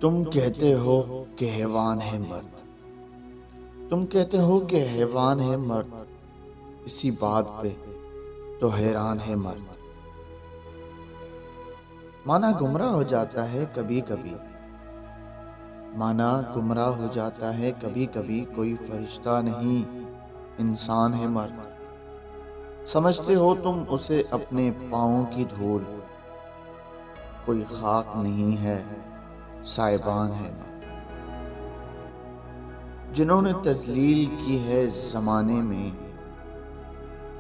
तुम कहते हो कि हैवान है मर्द। तुम कहते हो कि हैवान है मर्द। इसी बात पे तो हैरान है मर्द। माना गुमराह हो जाता है कभी कभी। माना गुमराह हो जाता है कभी कभी। कोई फरिश्ता नहीं, इंसान है मर्द। समझते हो तुम उसे अपने पाँव की धूल। कोई खाक नहीं है, साइबान है मर्द। जिन्होंने तजलील की है ज़माने में,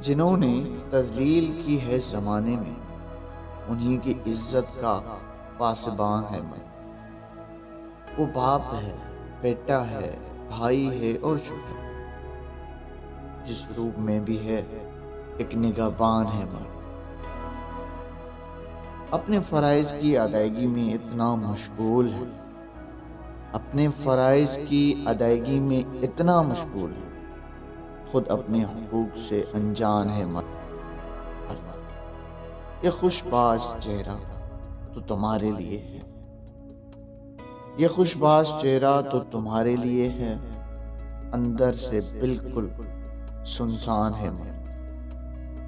जिन्होंने तजलील की है ज़माने में, उन्हीं की इज्जत का पासबान है मैं। वो बाप है, बेटा है, भाई है और शुरू जिस रूप में भी है एक निगहबान है मर्द। अपने फ़राइज़ की अदायगी में इतना मशगूल है, अपने फ़राइज़ की अदायगी में इतना मशगूल है, खुद अपने हुकूक से अनजान है मर्द। ये खुशबाश चेहरा तो तुम्हारे लिए है, ये खुशबाश चेहरा तो तुम्हारे लिए है। अंदर से बिल्कुल सुनसान है मर्द।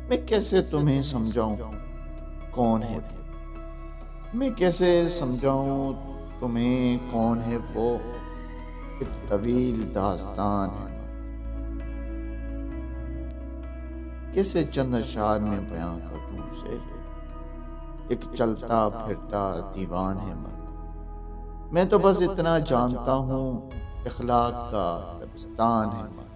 मैं कैसे तुम्हें समझाऊं कौन है वो? मैं कैसे समझाऊं तुम्हें कौन है वो? एक तवील दास्तान है मर्द। कैसे चंद अशार में बयां कर दूं उसे? एक चलता फिरता दीवान है मर्द। मैं तो बस इतना जानता हूँ, इखलाक का दबिस्तान है मर्द।